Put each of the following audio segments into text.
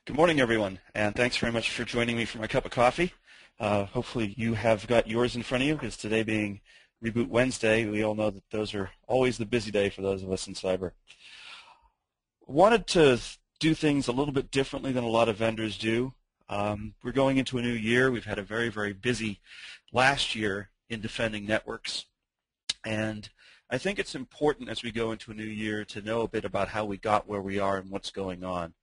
Good morning, everyone, and thanks very much for joining me for my cup of coffee. Hopefully you have got yours in front of you, because today being Reboot Wednesday, we all know that those are always the busy day for those of us in cyber. Wanted to do things a little bit differently than a lot of vendors do. We're going into a new year. We've had a very, very busy last year in defending networks, and I think it's important as we go into a new year to know a bit about how we got where we are and what's going on.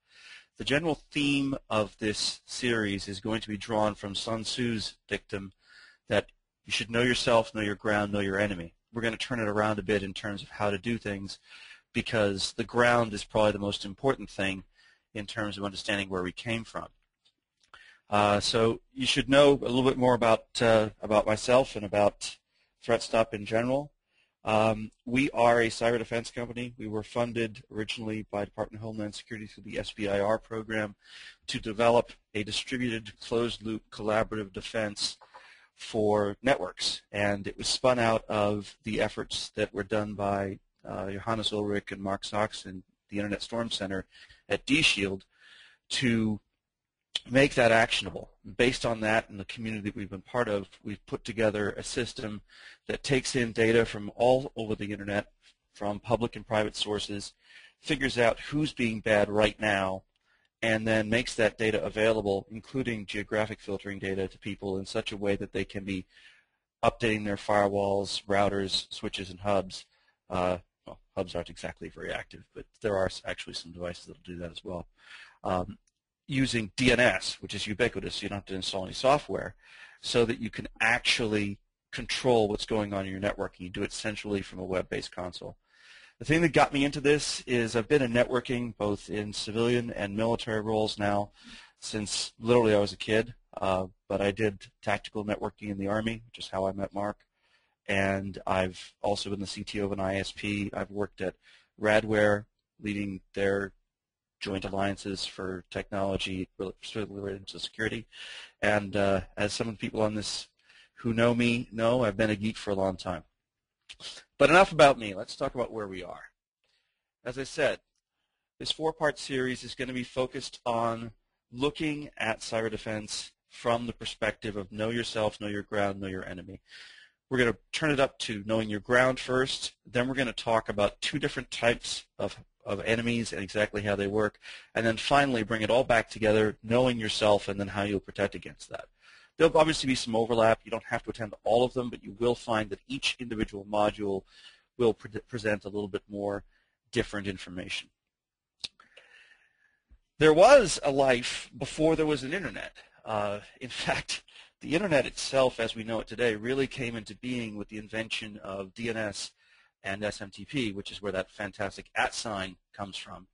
The general theme of this series is going to be drawn from Sun Tzu's dictum that you should know yourself, know your ground, know your enemy. We're going to turn it around a bit in terms of how to do things, because the ground is probably the most important thing in terms of understanding where we came from. So you should know a little bit more about myself and about ThreatStop in general. We are a cyber defense company. We were funded originally by Department of Homeland Security through the SBIR program to develop a distributed closed-loop collaborative defense for networks, and it was spun out of the efforts that were done by Johannes Ulrich and Mark Sachs and the Internet Storm Center at D-Shield to make that actionable. Based on that and the community that we've been part of, we've put together a system that takes in data from all over the Internet, from public and private sources, figures out who's being bad right now, and then makes that data available, including geographic filtering data, to people in such a way that they can be updating their firewalls, routers, switches, and hubs. Well, hubs aren't exactly very active, but there are actually some devices that will do that as well. Using DNS, which is ubiquitous, so you don't have to install any software, so that you can actually control what's going on in your network, and you do it centrally from a web-based console. The thing that got me into this is I've been in networking both in civilian and military roles now since literally I was a kid, but I did tactical networking in the Army, which is how I met Mark, and I've also been the CTO of an ISP. I've worked at Radware, leading their joint alliances for technology related to security. And as some of the people on this who know me know, I've been a geek for a long time. But enough about me. Let's talk about where we are. As I said, this four-part series is going to be focused on looking at cyber defense from the perspective of know yourself, know your ground, know your enemy. We're going to turn it up to knowing your ground first. Then we're going to talk about two different types of enemies and exactly how they work, and then finally bring it all back together, knowing yourself, and then how you'll protect against that. There'll obviously be some overlap. You don't have to attend all of them, but you will find that each individual module will present a little bit more different information. There was a life before there was an internet. In fact, the internet itself, as we know it today, really came into being with the invention of DNS and SMTP, which is where that fantastic @ sign comes from.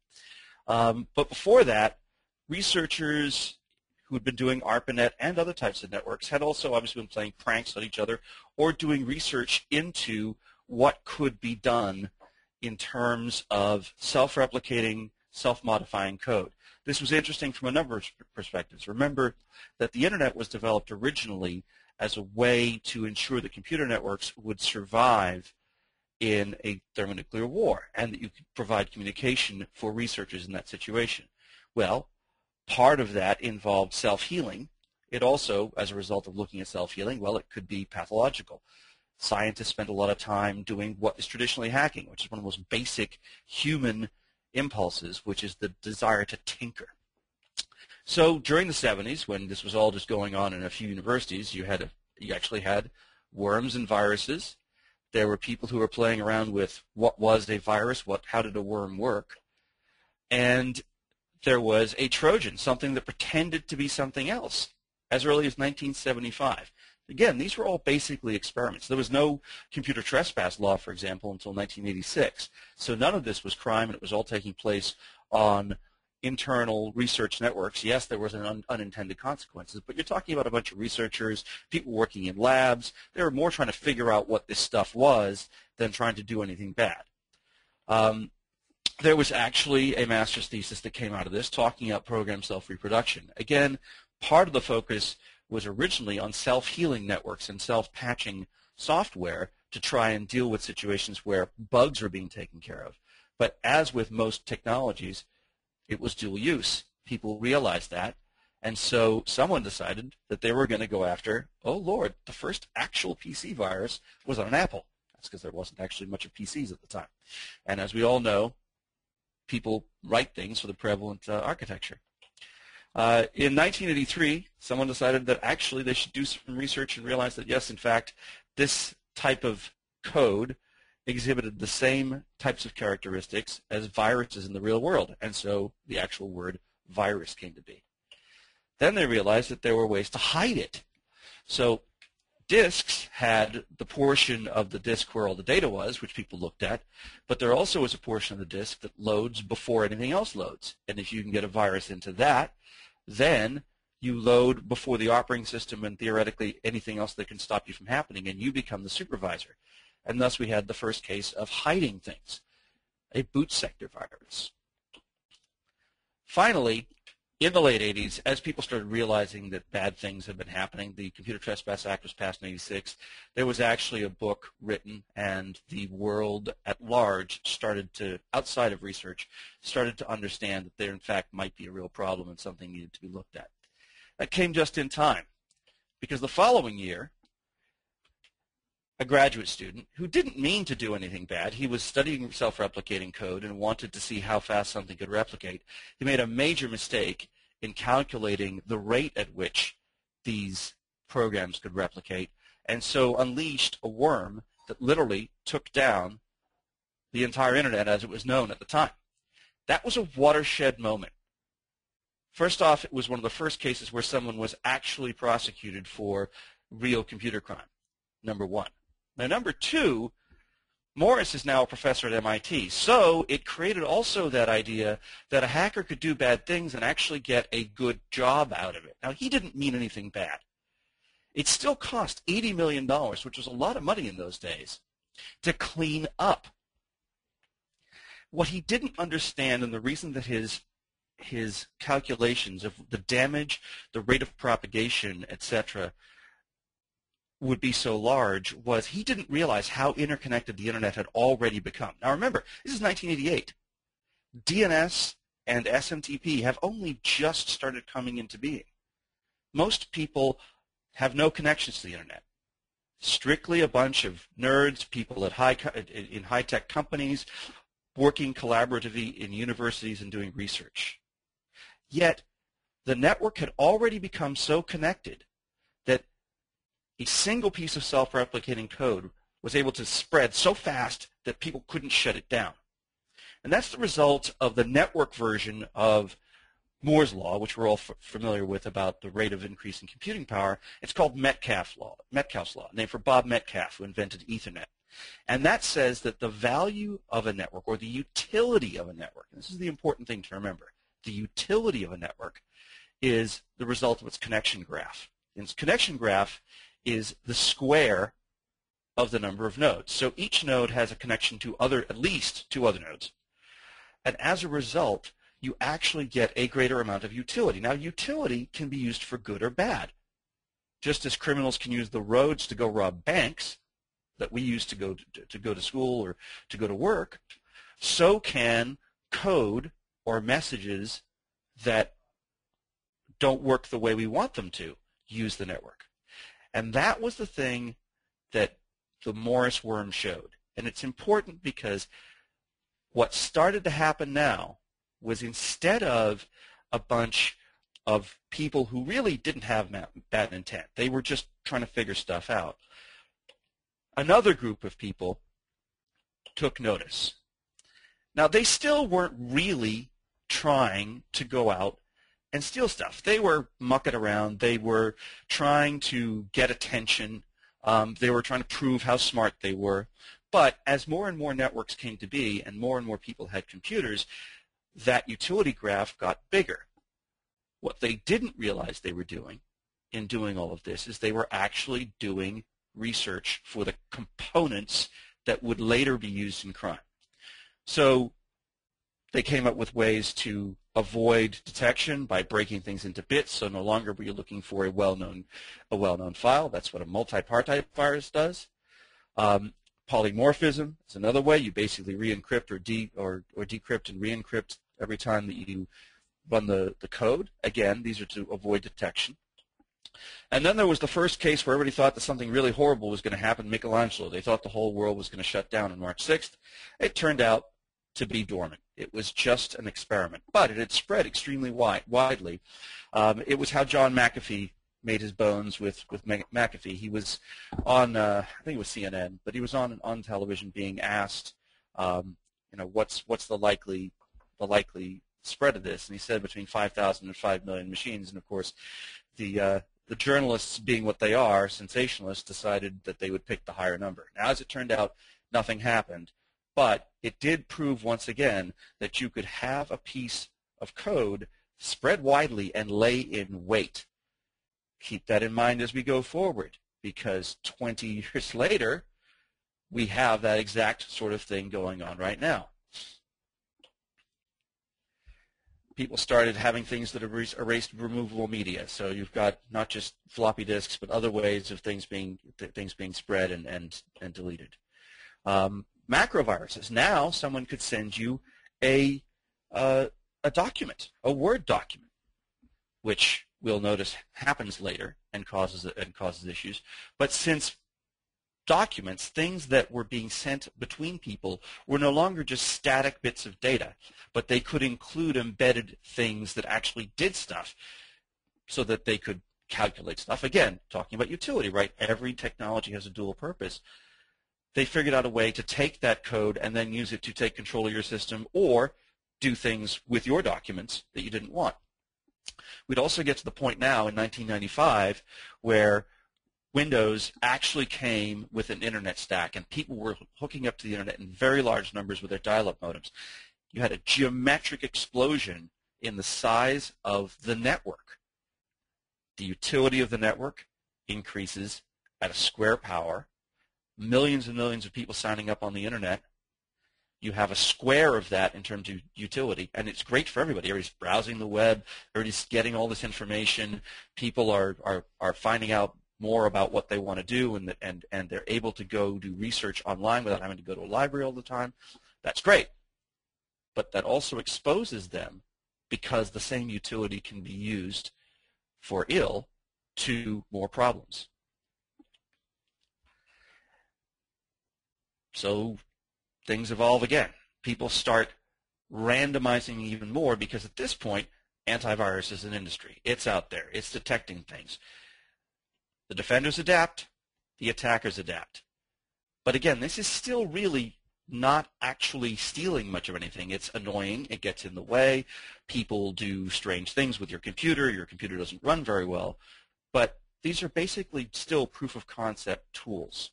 But before that, researchers who had been doing ARPANET and other types of networks had also obviously been playing pranks on each other or doing research into what could be done in terms of self-replicating, self-modifying code. This was interesting from a number of perspectives. Remember that the internet was developed originally as a way to ensure that computer networks would survive in a thermonuclear war, and that you could provide communication for researchers in that situation. Well, part of that involved self-healing. It also, as a result of looking at self-healing, well, it could be pathological. Scientists spend a lot of time doing what is traditionally hacking, which is one of the most basic human impulses, which is the desire to tinker. So during the 70s, when this was all just going on in a few universities, you actually had worms and viruses. There were people who were playing around with what was a virus, how did a worm work, and there was a Trojan, something that pretended to be something else, as early as 1975. Again, these were all basically experiments. There was no computer trespass law, for example, until 1986. So none of this was crime, and it was all taking place on internal research networks. Yes, there was an unintended consequences, but you're talking about a bunch of researchers, people working in labs. They were more trying to figure out what this stuff was than trying to do anything bad. There was actually a master's thesis that came out of this talking about program self-reproduction. Again, part of the focus was originally on self-healing networks and self-patching software to try and deal with situations where bugs were being taken care of. But as with most technologies, it was dual use. people realized that, and so someone decided that they were going to go after, oh Lord, the first actual PC virus was on an Apple. That's because there wasn't actually much of PCs at the time. And as we all know, people write things for the prevalent architecture. In 1983, someone decided that actually they should do some research and realize that, yes, in fact, this type of code exhibited the same types of characteristics as viruses in the real world, and so the actual word virus came to be. Then they realized that there were ways to hide it. So disks had the portion of the disk where all the data was, which people looked at, but there also was a portion of the disk that loads before anything else loads. And if you can get a virus into that, then you load before the operating system and theoretically anything else that can stop you from happening, and you become the supervisor. And thus we had the first case of hiding things, a boot sector virus. Finally, in the late 80s, as people started realizing that bad things had been happening, the Computer Trespass Act was passed in 86. There was actually a book written, and the world at large started to, outside of research, started to understand that there in fact might be a real problem and something needed to be looked at. That came just in time, because the following year, a graduate student who didn't mean to do anything bad, he was studying self-replicating code and wanted to see how fast something could replicate. He made a major mistake in calculating the rate at which these programs could replicate, and so unleashed a worm that literally took down the entire internet as it was known at the time. That was a watershed moment. First off, it was one of the first cases where someone was actually prosecuted for real computer crime, number one. Now, number two, Morris is now a professor at MIT, so it created also that idea that a hacker could do bad things and actually get a good job out of it. Now, he didn't mean anything bad. It still cost $80 million, which was a lot of money in those days, to clean up. What he didn't understand, and the reason that his calculations of the damage, the rate of propagation, etc., would be so large, was he didn't realize how interconnected the internet had already become. Now remember, this is 1988. DNS and SMTP have only just started coming into being. Most people have no connections to the internet. Strictly a bunch of nerds, people at in high-tech companies, working collaboratively in universities and doing research. Yet the network had already become so connected that a single piece of self-replicating code was able to spread so fast that people couldn't shut it down. And that's the result of the network version of Moore's law, which we're all familiar with about the rate of increase in computing power. It's called Metcalfe's law, named for Bob Metcalfe, who invented Ethernet. And that says that the value of a network, or the utility of a network, and this is the important thing to remember, the utility of a network is the result of its connection graph. And its connection graph is the square of the number of nodes. So each node has a connection to at least two other nodes. And as a result, you actually get a greater amount of utility. Now, utility can be used for good or bad. Just as criminals can use the roads to go rob banks that we use to go to school or to go to work, so can code or messages that don't work the way we want them to use the network. And that was the thing that the Morris worm showed. And it's important because what started to happen now was, instead of a bunch of people who really didn't have bad intent, they were just trying to figure stuff out, another group of people took notice. Now, they still weren't really trying to go out and steal stuff. They were mucking around. They were trying to get attention. They were trying to prove how smart they were. But as more and more networks came to be and more people had computers, that utility graph got bigger. What they didn't realize they were doing in doing all of this is they were actually doing research for the components that would later be used in crime. So they came up with ways to avoid detection by breaking things into bits, so no longer were you looking for a well-known file. That's what a multi-partite virus does. Polymorphism is another way. You basically re-encrypt or decrypt and re-encrypt every time that you run the code. Again, these are to avoid detection. And then there was the first case where everybody thought that something really horrible was going to happen to Michelangelo. They thought the whole world was going to shut down on March 6th. It turned out to be dormant. It was just an experiment, but it had spread extremely widely. It was how John McAfee made his bones with McAfee. He was on, I think it was CNN, but he was on television being asked, what's the likely spread of this? And he said between 5,000 and 5 million machines. And of course, the journalists, being what they are, sensationalists, decided that they would pick the higher number. Now, as it turned out, nothing happened. But it did prove once again that you could have a piece of code spread widely and lay in wait. Keep that in mind as we go forward, because 20 years later, we have that exact sort of thing going on right now. People started having things that erased removable media. So you've got not just floppy disks, but other ways of things being spread and deleted. Macroviruses. Now someone could send you a document, a Word document, which we'll notice happens later and causes issues. But since documents, things that were being sent between people, were no longer just static bits of data, but they could include embedded things that actually did stuff so that they could calculate stuff. Again, talking about utility, right? Every technology has a dual purpose. They figured out a way to take that code and then use it to take control of your system or do things with your documents that you didn't want. We'd also get to the point now in 1995 where Windows actually came with an internet stack, and people were hooking up to the internet in very large numbers with their dial-up modems. You had a geometric explosion in the size of the network. The utility of the network increases at a square power. Millions and millions of people signing up on the internet. You have a square of that in terms of utility, and it's great for everybody. Everybody's browsing the web. Everybody's getting all this information. People are finding out more about what they want to do, and they're able to go do research online without having to go to a library all the time. That's great. But that also exposes them, because the same utility can be used for ill, to more problems. So things evolve again. People start randomizing even more, because at this point, antivirus is an industry. It's out there. It's detecting things. The defenders adapt. The attackers adapt. But again, this is still really not actually stealing much of anything. It's annoying. It gets in the way. People do strange things with your computer. Your computer doesn't run very well. But these are basically still proof of concept tools.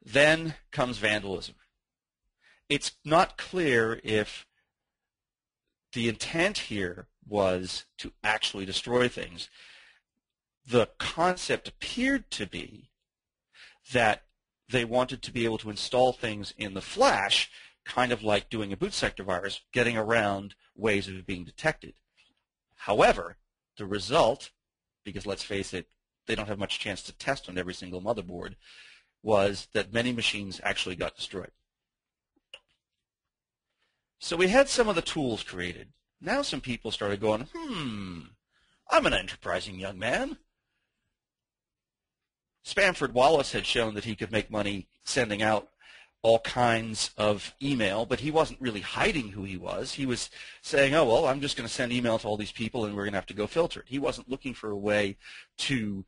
Then comes vandalism. It's not clear if the intent here was to actually destroy things. The concept appeared to be that they wanted to be able to install things in the flash, kind of like doing a boot sector virus, getting around ways of being detected. However, the result, because let's face it, they don't have much chance to test on every single motherboard, was that many machines actually got destroyed. So we had some of the tools created. Now some people started going, I'm an enterprising young man. Spamford Wallace had shown that he could make money sending out all kinds of email, but he wasn't really hiding who he was. He was saying, oh, well, I'm just going to send email to all these people, and we're going to have to go filter it. He wasn't looking for a way to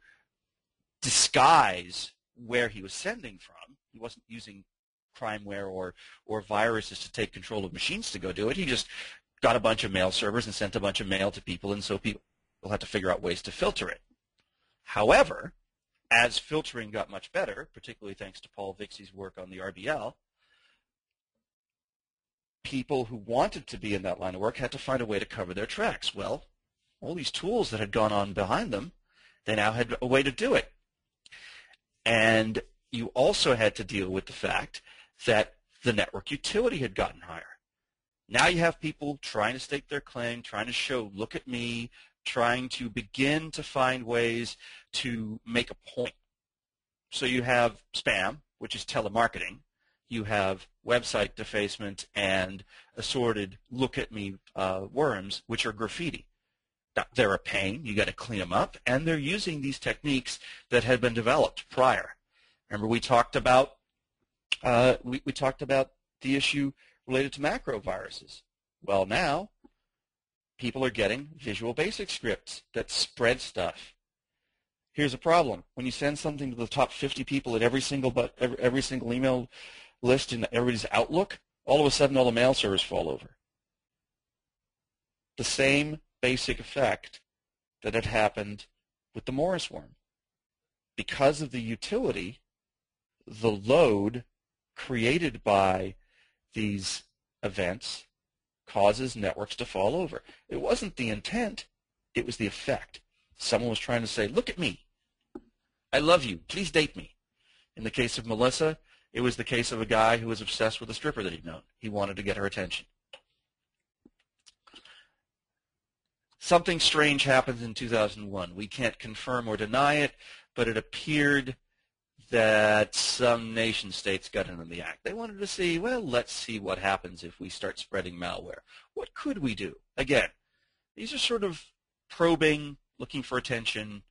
disguise where he was sending from. He wasn't using crimeware or viruses to take control of machines to go do it. He just got a bunch of mail servers and sent a bunch of mail to people, and so people had to figure out ways to filter it. However, as filtering got much better, particularly thanks to Paul Vixie's work on the RBL, people who wanted to be in that line of work had to find a way to cover their tracks. Well, all these tools that had gone on behind them, they now had a way to do it. And you also had to deal with the fact that the network utility had gotten higher. Now you have people trying to stake their claim, trying to show, look at me, trying to begin to find ways to make a point. So you have spam, which is telemarketing. you have website defacement and assorted look-at-me worms, which are graffiti. Now, they're a pain. You got to clean them up, and they're using these techniques that had been developed prior. Remember, we talked about we talked about the issue related to macro viruses. Well, now people are getting Visual Basic scripts that spread stuff. Here's a problem: when you send something to the top 50 people at every single email list in everybody's Outlook, all of a sudden all the mail servers fall over. The same basic effect that had happened with the Morris worm. Because of the utility, the load created by these events causes networks to fall over. It wasn't the intent, it was the effect. Someone was trying to say, look at me. I love you. Please date me. In the case of Melissa, it was the case of a guy who was obsessed with a stripper that he'd known. He wanted to get her attention. Something strange happened in 2001. We can't confirm or deny it, but it appeared that some nation states got in on the act. They wanted to see, well, let's see what happens if we start spreading malware. What could we do? Again, these are sort of probing, looking for attention.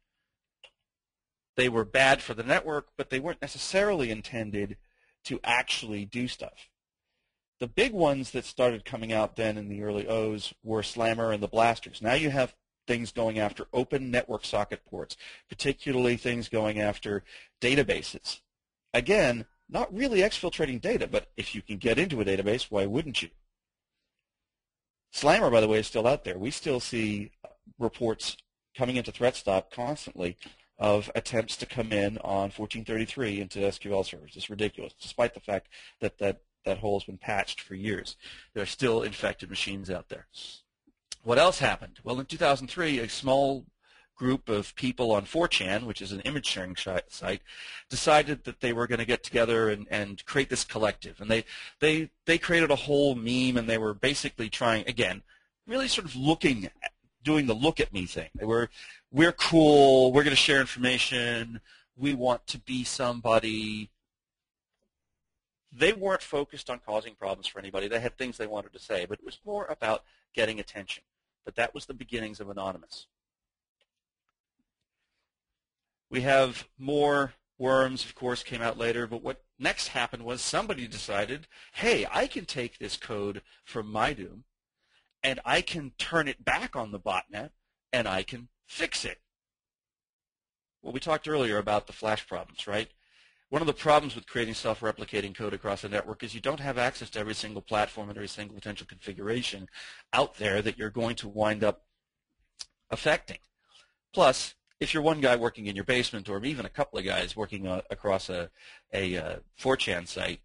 They were bad for the network, but they weren't necessarily intended to actually do stuff. The big ones that started coming out then in the early O's were Slammer and the Blasters. Now you have things going after open network socket ports, particularly things going after databases. Again, not really exfiltrating data, but if you can get into a database, why wouldn't you? Slammer, by the way, is still out there. We still see reports coming into ThreatStop constantly of attempts to come in on 1433 into SQL servers. It's ridiculous, despite the fact that that hole has been patched for years. There are still infected machines out there. What else happened? Well, in 2003, a small group of people on 4chan, which is an image sharing site, decided that they were going to get together and create this collective. And they created a whole meme, and they were basically trying, again, really sort of doing the look at me thing. We're cool, we're going to share information, we want to be somebody. They weren't focused on causing problems for anybody. They had things they wanted to say, but it was more about getting attention. But that was the beginnings of Anonymous. We have more worms, of course, came out later, but what next happened was somebody decided, hey, I can take this code from my Doom, and I can turn it back on the botnet, and I can fix it. Well, we talked earlier about the flash problems, right? One of the problems with creating self-replicating code across a network is you don't have access to every single platform and every single potential configuration out there that you're going to wind up affecting. Plus, if you're one guy working in your basement or even a couple of guys working across a 4chan site,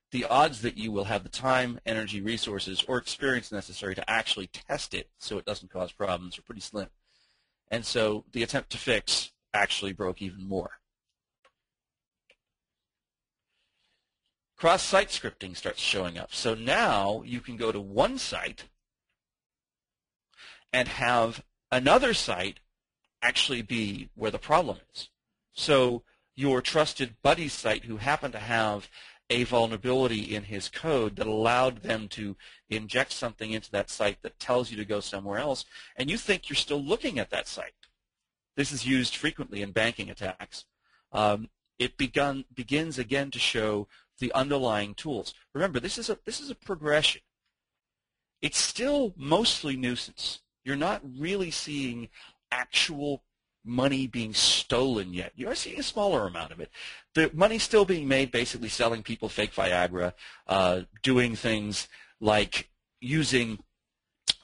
the odds that you will have the time, energy, resources, or experience necessary to actually test it so it doesn't cause problems are pretty slim. And so the attempt to fix actually broke even more. Cross-site scripting starts showing up. So now you can go to one site and have another site actually be where the problem is. So your trusted buddy's site who happened to have a vulnerability in his code that allowed them to inject something into that site that tells you to go somewhere else, and you think you're still looking at that site. This is used frequently in banking attacks. It begins again to show the underlying tools. Remember, this is a progression. It's still mostly nuisance. You're not really seeing actual money being stolen yet. You are seeing a smaller amount of it. The money's still being made basically selling people fake Viagra, doing things like using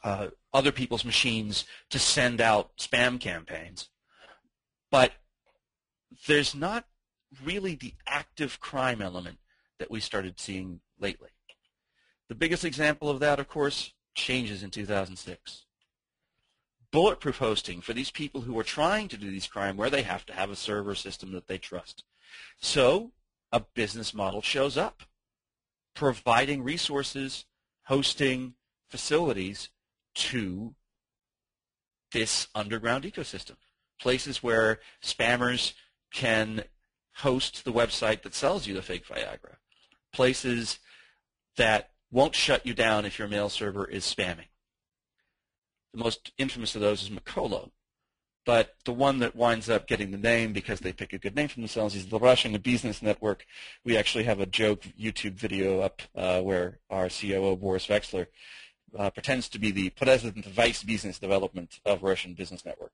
other people's machines to send out spam campaigns. But there's not really the active crime element that we started seeing lately. The biggest example of that, of course, changes in 2006. Bulletproof hosting for these people who are trying to do these crimes where they have to have a server system that they trust. So a business model shows up, providing resources, hosting facilities to this underground ecosystem, places where spammers can host the website that sells you the fake Viagra. places that won't shut you down if your mail server is spamming. The most infamous of those is Makolo. But the one that winds up getting the name because they pick a good name for themselves is the Russian Business Network. We actually have a joke YouTube video up where our COO, Boris Vexler, pretends to be the President Vice Business Development of Russian Business Network.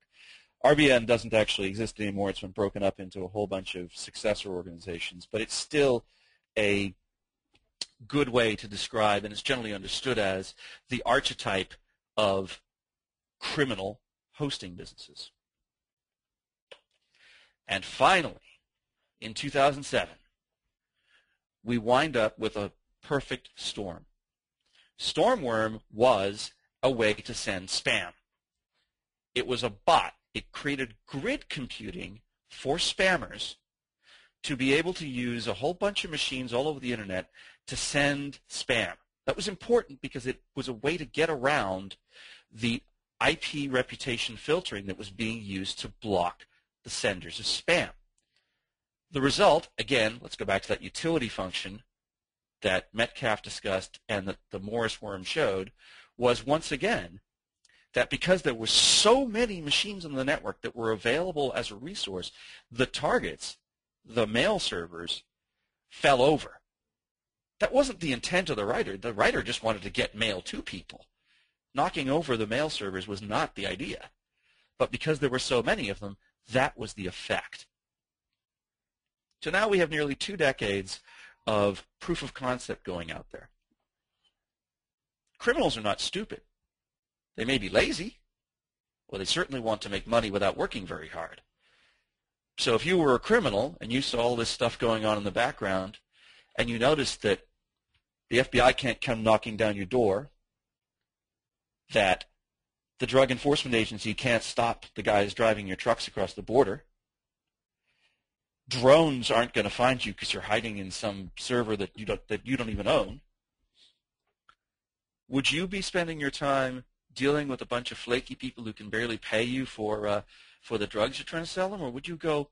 RBN doesn't actually exist anymore. It's been broken up into a whole bunch of successor organizations, but it's still a good way to describe, and it's generally understood as, the archetype of criminal hosting businesses. And finally, in 2007, we wind up with a perfect storm. Stormworm was a way to send spam. It was a bot. It created grid computing for spammers to be able to use a whole bunch of machines all over the internet to send spam. That was important because it was a way to get around the IP reputation filtering that was being used to block the senders of spam. The result, again, let's go back to that utility function that Metcalfe discussed and that the Morris worm showed, was once again that because there were so many machines on the network that were available as a resource, the targets, the mail servers, fell over. That wasn't the intent of the writer. The writer just wanted to get mail to people. Knocking over the mail servers was not the idea. But because there were so many of them, that was the effect. So now we have nearly 2 decades of proof of concept going out there. Criminals are not stupid. They may be lazy, or they certainly want to make money without working very hard. So if you were a criminal and you saw all this stuff going on in the background, and you noticed that the FBI can't come knocking down your door, that the Drug Enforcement Agency can't stop the guys driving your trucks across the border, drones aren't going to find you because you're hiding in some server that you don't even own, would you be spending your time dealing with a bunch of flaky people who can barely pay you for the drugs you're trying to sell them, or would you go,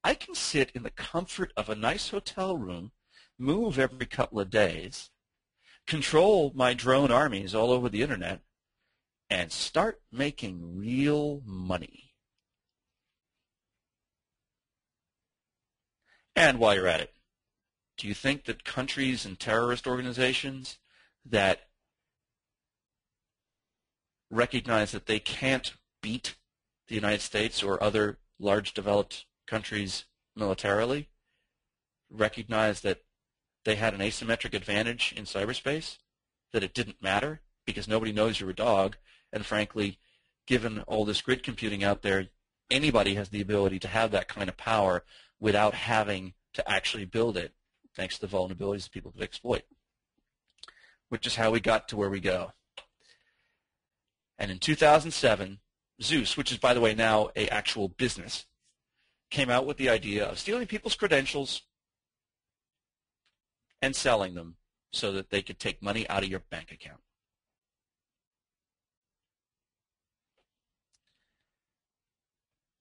I can sit in the comfort of a nice hotel room, move every couple of days, control my drone armies all over the internet, and start making real money? And while you're at it, do you think that countries and terrorist organizations that recognize that they can't beat the United States or other large developed countries militarily recognize that they had an asymmetric advantage in cyberspace, that it didn't matter because nobody knows you're a dog, and frankly, given all this grid computing out there, anybody has the ability to have that kind of power without having to actually build it, thanks to the vulnerabilities that people could exploit, which is how we got to where we go. And in 2007, Zeus, which is, by the way, now an actual business, came out with the idea of stealing people's credentials and selling them so that they could take money out of your bank account.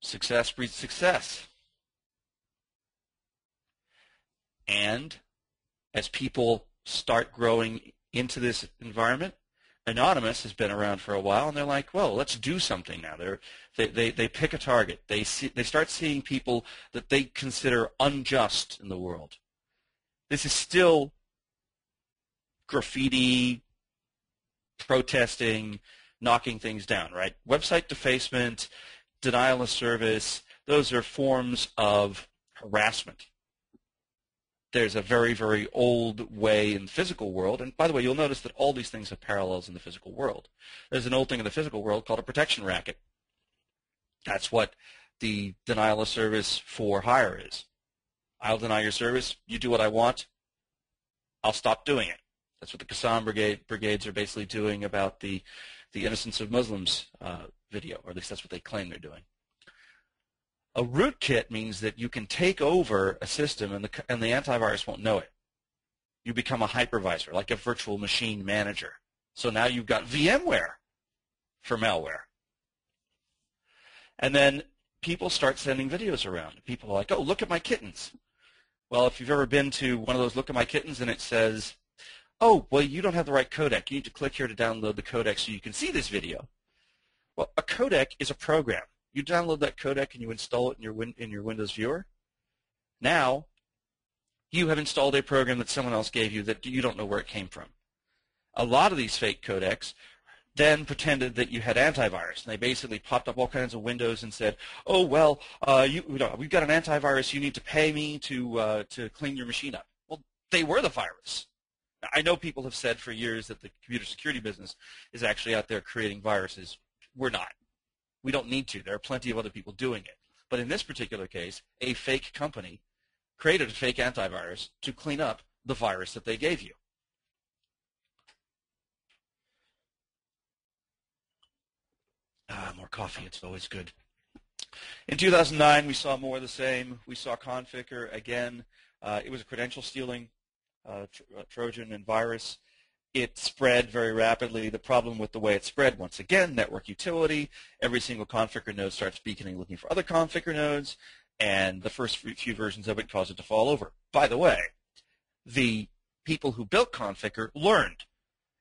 Success breeds success. And as people start growing into this environment, Anonymous has been around for a while, and they're like, well, let's do something now. They pick a target. They start seeing people that they consider unjust in the world. This is still graffiti, protesting, knocking things down, right? Website defacement, denial of service, those are forms of harassment. There's a very, very old way in the physical world, and by the way, you'll notice that all these things have parallels in the physical world. There's an old thing in the physical world called a protection racket. That's what the denial of service for hire is. I'll deny your service, you do what I want, I'll stop doing it. That's what the Qassam brigades are basically doing about the Innocence of Muslims video, or at least that's what they claim they're doing. A rootkit means that you can take over a system and the antivirus won't know it. You become a hypervisor, like a virtual machine manager. So now you've got VMware for malware. And then people start sending videos around. People are like, oh, look at my kittens. Well, if you've ever been to one of those Look at My Kittens and it says, oh, well, you don't have the right codec. You need to click here to download the codec so you can see this video. Well, a codec is a program. You download that codec and you install it in your Windows viewer. Now, you have installed a program that someone else gave you that you don't know where it came from. A lot of these fake codecs then pretended that you had antivirus, and they basically popped up all kinds of windows and said, "Oh well, we've got an antivirus. You need to pay me to clean your machine up." Well, they were the virus. I know people have said for years that the computer security business is actually out there creating viruses. We're not. We don't need to. There are plenty of other people doing it. But in this particular case, a fake company created a fake antivirus to clean up the virus that they gave you. More coffee. It's always good. In 2009, we saw more of the same. We saw Conficker again. It was a credential stealing Trojan and virus. It spread very rapidly. The problem with the way it spread, once again, network utility. Every single Conficker node starts beaconing looking for other Conficker nodes, and the first few versions of it caused it to fall over. By the way, the people who built Conficker learned,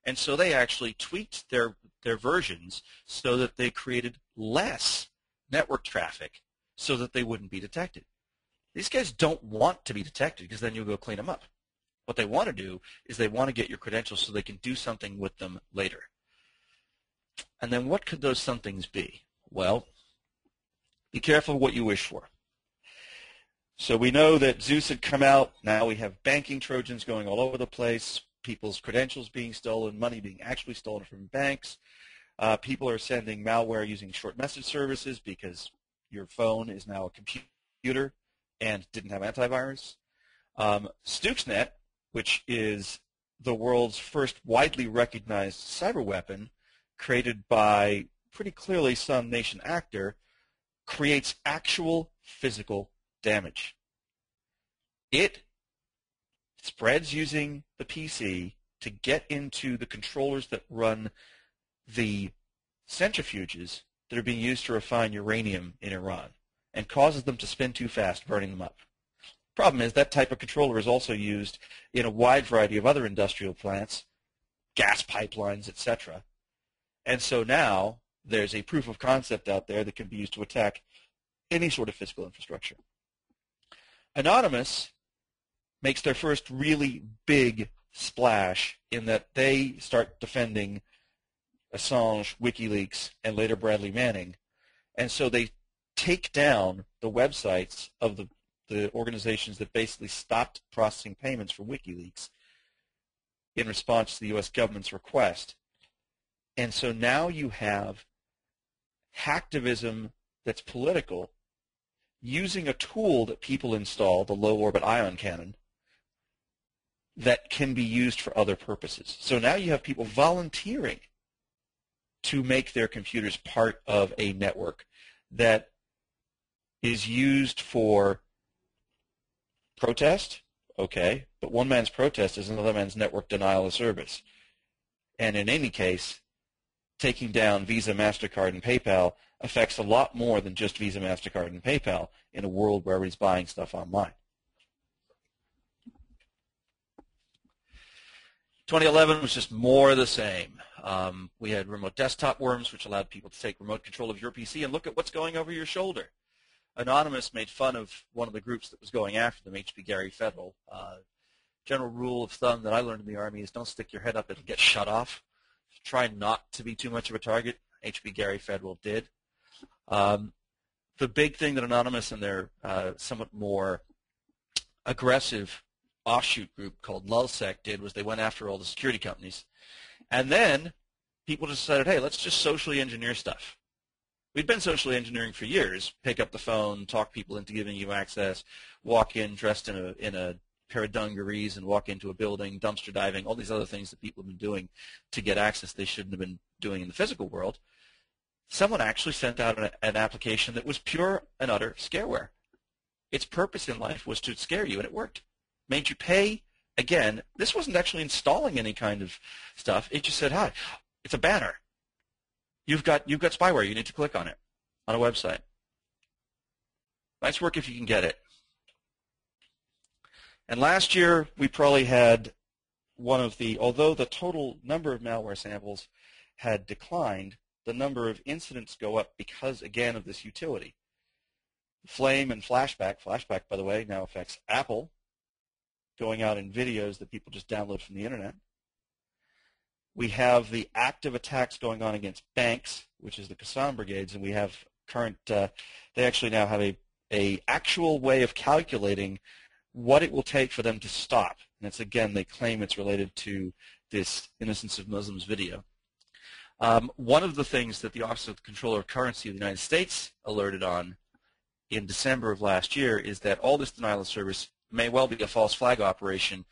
and so they actually tweaked their versions so that they created less network traffic so that they wouldn't be detected. These guys don't want to be detected because then you'll go clean them up. What they want to do is they want to get your credentials so they can do something with them later. And then what could those somethings be? Well, be careful what you wish for. So we know that Zeus had come out. Now we have banking Trojans going all over the place, people's credentials being stolen, money being actually stolen from banks. People are sending malware using short message services because your phone is now a computer and didn't have antivirus. Stuxnet, which is the world's first widely recognized cyber weapon, created by pretty clearly some nation actor, creates actual physical damage. It spreads using the PC to get into the controllers that run the centrifuges that are being used to refine uranium in Iran, and causes them to spin too fast, burning them up. Problem is that type of controller is also used in a wide variety of other industrial plants, gas pipelines, etc. And so now there's a proof of concept out there that can be used to attack any sort of physical infrastructure. Anonymous makes their first really big splash in that they start defending Assange, WikiLeaks, and later Bradley Manning. And so they take down the websites of the organizations that basically stopped processing payments for WikiLeaks in response to the U.S. government's request. And so now you have hacktivism that's political using a tool that people install, the low-orbit ion cannon, that can be used for other purposes. So now you have people volunteering to make their computers part of a network that is used for protest, okay, but one man's protest is another man's network denial of service. And in any case, taking down Visa, MasterCard, and PayPal affects a lot more than just Visa, MasterCard, and PayPal in a world where everybody's buying stuff online. 2011 was just more of the same. We had remote desktop worms, which allowed people to take remote control of your PC and look at what's going over your shoulder. Anonymous made fun of one of the groups that was going after them, H.B. Gary Federal. General rule of thumb that I learned in the Army is don't stick your head up, it'll get shut off. Try not to be too much of a target. H.B. Gary Federal did. The big thing that Anonymous and their somewhat more aggressive offshoot group called LulzSec did was they went after all the security companies. And then people decided, hey, let's just socially engineer stuff. We've been socially engineering for years. Pick up the phone, talk people into giving you access, walk in dressed in a pair of dungarees and walk into a building, dumpster diving, all these other things that people have been doing to get access they shouldn't have been doing in the physical world. Someone actually sent out an application that was pure and utter scareware. Its purpose in life was to scare you, and it worked. Made you pay. Again, this wasn't actually installing any kind of stuff. It just said, hi, it's a banner. You've got spyware. You need to click on it on a website. Nice work if you can get it. And last year, we probably had although the total number of malware samples had declined, the number of incidents go up because, again, of this utility. Flame and Flashback, by the way, now affects Apple, going out in videos that people just download from the internet. We have the active attacks going on against banks, which is the Qassam brigades, and we have they actually now have a actual way of calculating what it will take for them to stop. And it's, again, they claim it's related to this Innocence of Muslims video. One of the things that the Office of the Comptroller of Currency of the United States alerted on in December of last year is that all this denial of service may well be a false flag operation,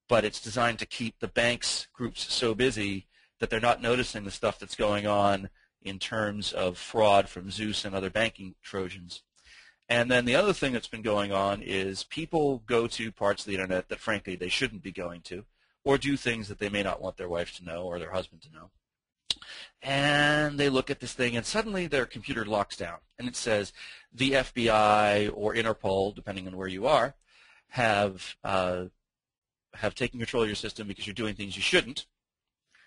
but it's designed to keep the banks groups so busy that they're not noticing the stuff that's going on in terms of fraud from Zeus and other banking Trojans. And then the other thing that's been going on is people go to parts of the internet that, frankly, they shouldn't be going to, or do things that they may not want their wife to know or their husband to know. And they look at this thing, and suddenly their computer locks down, and it says the FBI or Interpol, depending on where you are, have taken control of your system because you're doing things you shouldn't.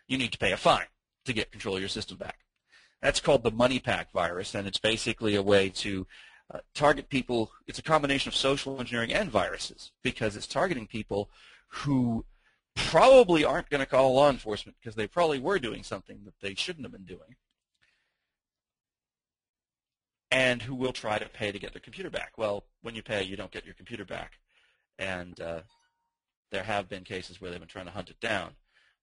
You need to pay a fine to get control of your system back. That's called the money pack virus, and it's basically a way to target people. It's a combination of social engineering and viruses because it's targeting people who probably aren't going to call law enforcement because they probably were doing something that they shouldn't have been doing, and who will try to pay to get their computer back. Well, when you pay, you don't get your computer back, and there have been cases where they've been trying to hunt it down,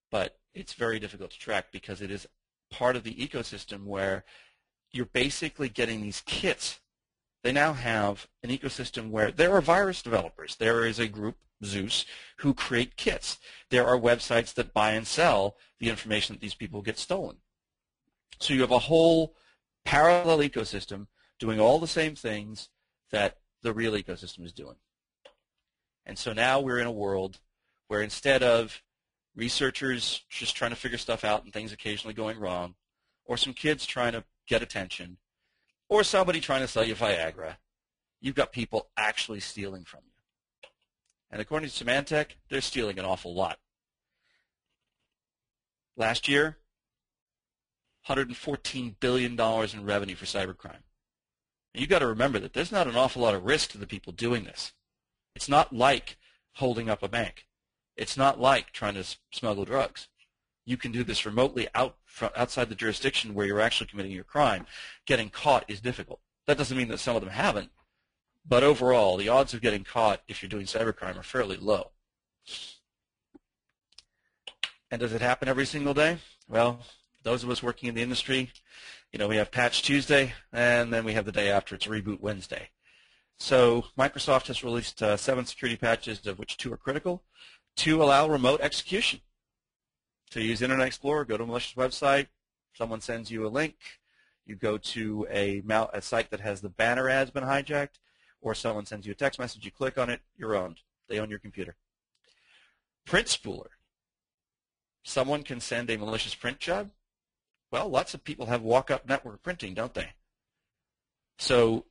but it's very difficult to track because it is part of the ecosystem where you're basically getting these kits. They now have an ecosystem where there are virus developers. There is a group, Zeus, who create kits. There are websites that buy and sell the information that these people get stolen. So you have a whole parallel ecosystem doing all the same things that the real ecosystem is doing. And so now we're in a world where instead of researchers just trying to figure stuff out and things occasionally going wrong, or some kids trying to get attention, or somebody trying to sell you Viagra, you've got people actually stealing from you. And according to Symantec, they're stealing an awful lot. Last year, $114 billion in revenue for cybercrime. And you've got to remember that there's not an awful lot of risk to the people doing this. It's not like holding up a bank. It's not like trying to smuggle drugs. You can do this remotely outside the jurisdiction where you're actually committing your crime. Getting caught is difficult. That doesn't mean that some of them haven't, but overall, the odds of getting caught if you're doing cybercrime are fairly low. And does it happen every single day? Well, those of us working in the industry, we have Patch Tuesday, and then we have the day after, it's Reboot Wednesday. So Microsoft has released 7 security patches, of which 2 are critical, to allow remote execution. So you use Internet Explorer, go to a malicious website, someone sends you a link, you go to a site that has the banner ads been hijacked, or someone sends you a text message, you click on it, you're owned. They own your computer. Print spooler. Someone can send a malicious print job. Well, lots of people have walk-up network printing, don't they? So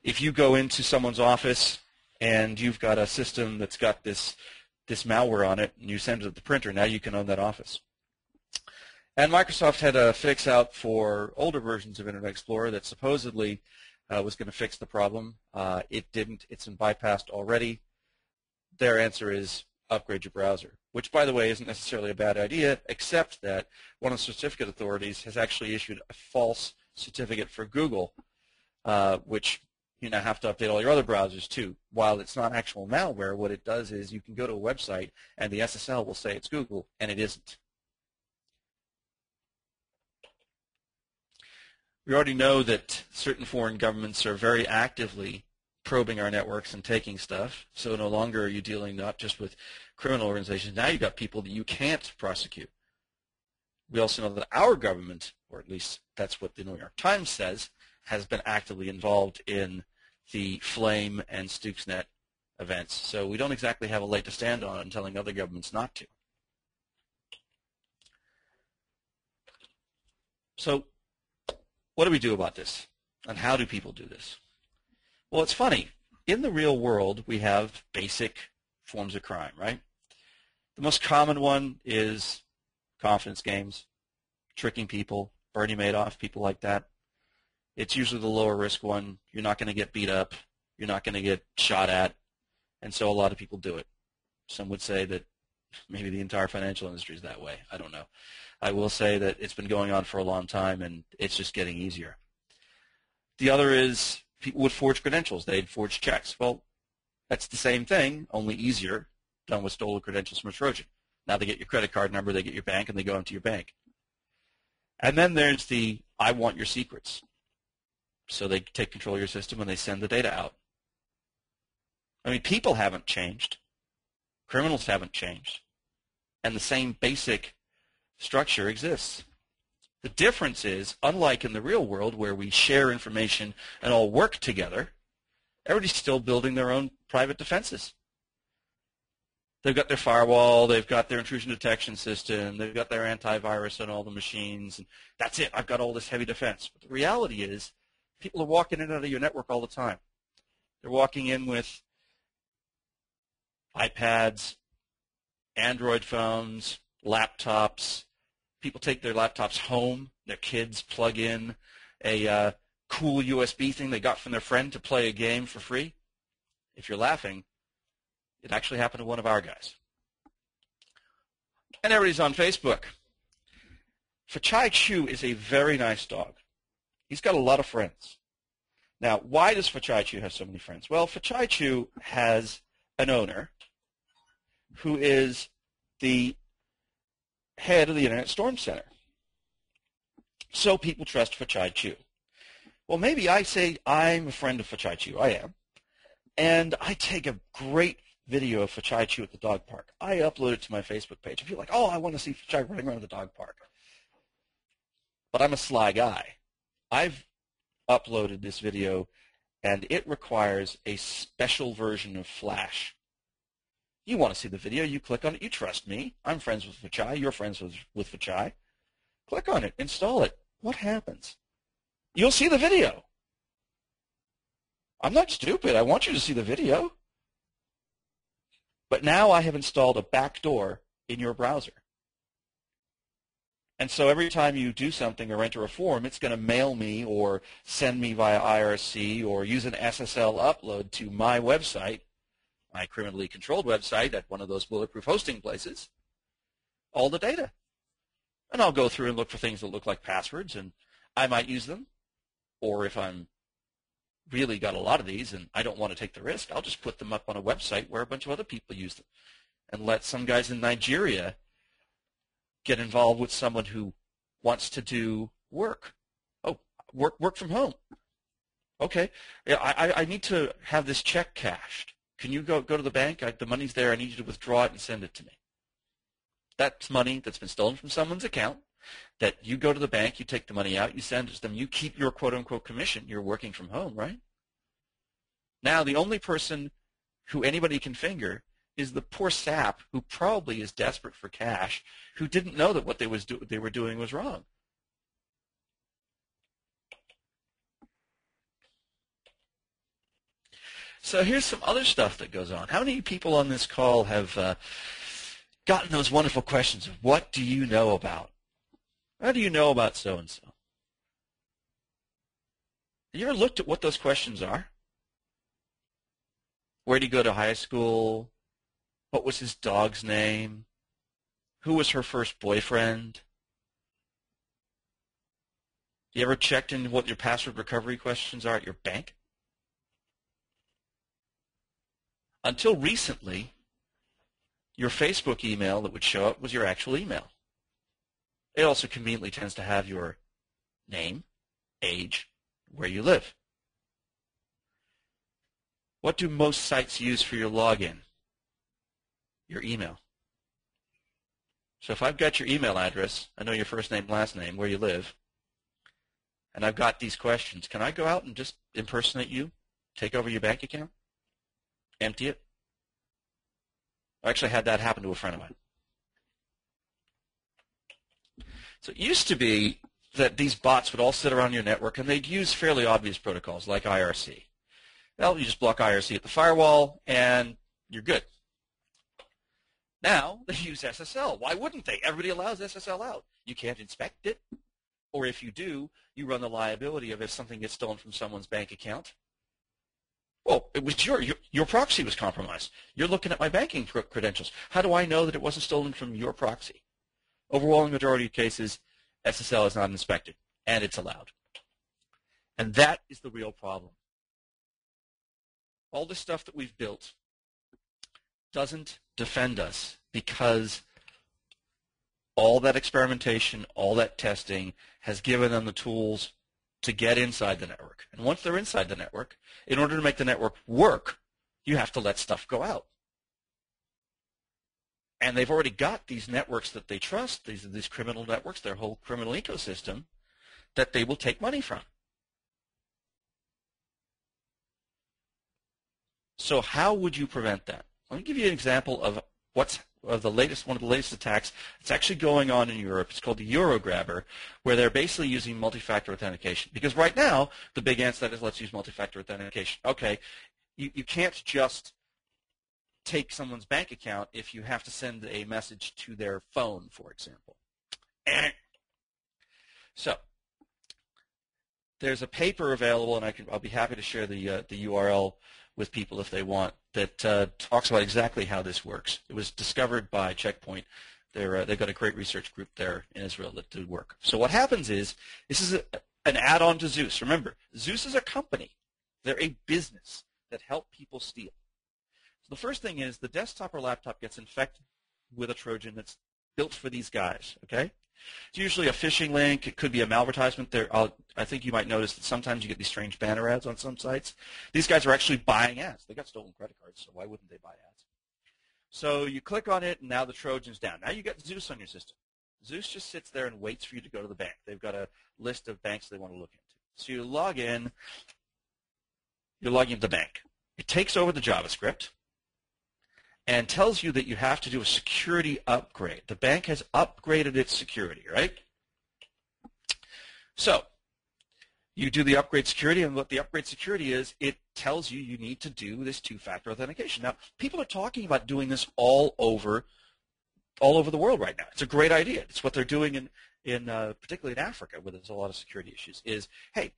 if you go into someone's office and you've got a system that's got this malware on it, and you send it to the printer, now you can own that office. And Microsoft had a fix out for older versions of Internet Explorer that supposedly was going to fix the problem. It didn't. It's been bypassed already. Their answer is upgrade your browser, which, by the way, isn't necessarily a bad idea, except that one of the certificate authorities has actually issued a false certificate for Google, which you now have to update all your other browsers too. While it's not actual malware, what it does is you can go to a website and the SSL will say it's Google, and it isn't. We already know that certain foreign governments are very actively probing our networks and taking stuff, so no longer are you dealing not just with criminal organizations. Now you've got people that you can't prosecute. We also know that our government, or at least that's what the New York Times says, has been actively involved in the Flame and Stuxnet events. So we don't exactly have a leg to stand on in telling other governments not to. So what do we do about this? And how do people do this? Well, it's funny. In the real world, we have basic forms of crime, right? The most common one is confidence games, tricking people, Bernie Madoff, people like that. It's usually the lower risk one. You're not going to get beat up. You're not going to get shot at. And so a lot of people do it. Some would say that maybe the entire financial industry is that way. I don't know. I will say that it's been going on for a long time, and it's just getting easier. The other is people would forge credentials. They'd forge checks. Well, that's the same thing, only easier, done with stolen credentials from a Trojan. Now they get your credit card number, they get your bank, and they go into your bank. And then there's the I want your secrets. So they take control of your system and they send the data out. I mean, people haven't changed. Criminals haven't changed. And the same basic structure exists. The difference is, unlike in the real world where we share information and all work together, everybody's still building their own private defenses. They've got their firewall, they've got their intrusion detection system, they've got their antivirus on all the machines, and that's it. I've got all this heavy defense. But the reality is, people are walking in and out of your network all the time. They're walking in with iPads, Android phones, laptops. People take their laptops home. Their kids plug in a cool USB thing they got from their friend to play a game for free. If you're laughing, it actually happened to one of our guys. And everybody's on Facebook. Fachai Chu is a very nice dog. He's got a lot of friends. Now, why does Fachai Chu have so many friends? Well, Fachai Chu has an owner who is the head of the Internet Storm Center. So people trust Fachai Chu. Well, maybe I say I'm a friend of Fachai Chu. I am. And I take a great video of Fachai Chu at the dog park. I upload it to my Facebook page. I feel like, oh, I want to see Fachai running around the dog park. But I'm a sly guy. I've uploaded this video, and it requires a special version of Flash. You want to see the video, you click on it. You trust me. I'm friends with Fachai. You're friends with Fachai. Click on it. Install it. What happens? You'll see the video. I'm not stupid. I want you to see the video. But now I have installed a backdoor in your browser. And so every time you do something or enter a form, it's going to mail me or send me via IRC or use an SSL upload to my website, my criminally controlled website at one of those bulletproof hosting places, all the data. And I'll go through and look for things that look like passwords, and I might use them. Or if I'm really got a lot of these and I don't want to take the risk, I'll just put them up on a website where a bunch of other people use them and let some guys in Nigeria get involved with someone who wants to do work. Oh, work from home. Okay, yeah, I need to have this check cashed. Can you go to the bank? The money's there. I need you to withdraw it and send it to me. That's money that's been stolen from someone's account, that you go to the bank, you take the money out, you send it to them, you keep your quote-unquote commission. You're working from home, right? Now, the only person who anybody can finger is the poor sap who probably is desperate for cash, who didn't know that what they were doing was wrong. So here's some other stuff that goes on. How many people on this call have gotten those wonderful questions of what do you know about? How do you know about so-and-so? Have you ever looked at what those questions are? Where did he go to high school? What was his dog's name? Who was her first boyfriend? You ever checked in what your password recovery questions are at your bank? Until recently, your Facebook email that would show up was your actual email. It also conveniently tends to have your name, age, where you live. What do most sites use for your login? Your email. So if I've got your email address, I know your first name, last name, where you live, and I've got these questions, can I go out and just impersonate you, take over your bank account, empty it? I actually had that happen to a friend of mine. So it used to be that these bots would all sit around your network and they'd use fairly obvious protocols like IRC. Well, you just block IRC at the firewall and you're good. Now they use SSL. Why wouldn't they? Everybody allows SSL out. You can't inspect it, or if you do, you run the liability of if something gets stolen from someone's bank account. Well, it was your proxy was compromised. You're looking at my banking credentials. How do I know that it wasn't stolen from your proxy? Overwhelming majority of cases, SSL is not inspected, and it's allowed. And that is the real problem. All this stuff that we've built doesn't defend us because all that experimentation, all that testing has given them the tools to get inside the network. And once they're inside the network, in order to make the network work, you have to let stuff go out. And they've already got these networks that they trust, these criminal networks, their whole criminal ecosystem, that they will take money from. So how would you prevent that? Let me give you an example of one of the latest attacks. It's actually going on in Europe. It's called the Eurograbber, where they're basically using multi-factor authentication. Because right now, the big answer is let's use multi-factor authentication. Okay, you can't just take someone's bank account if you have to send a message to their phone, for example. So there's a paper available, and I'll be happy to share the URL with people if they want, that talks about exactly how this works. It was discovered by Checkpoint. They've got a great research group there in Israel that do work. So what happens is, this is an add-on to Zeus. Remember, Zeus is a company. They're a business that help people steal. So the first thing is the desktop or laptop gets infected with a Trojan that's built for these guys, okay? It's usually a phishing link. It could be a malvertisement. I think you might notice that sometimes you get these strange banner ads on some sites. These guys are actually buying ads. They got stolen credit cards, so why wouldn't they buy ads? So you click on it, and now the Trojan's down. Now you got Zeus on your system. Zeus just sits there and waits for you to go to the bank. They've got a list of banks they want to look into. So you log in. You're logging into the bank. It takes over the JavaScript and tells you that you have to do a security upgrade. The bank has upgraded its security, right? So you do the upgrade security, and what the upgrade security is, it tells you you need to do this two-factor authentication. Now, people are talking about doing this all over the world right now. It's a great idea. It's what they're doing particularly in Africa, where there's a lot of security issues, is, hey,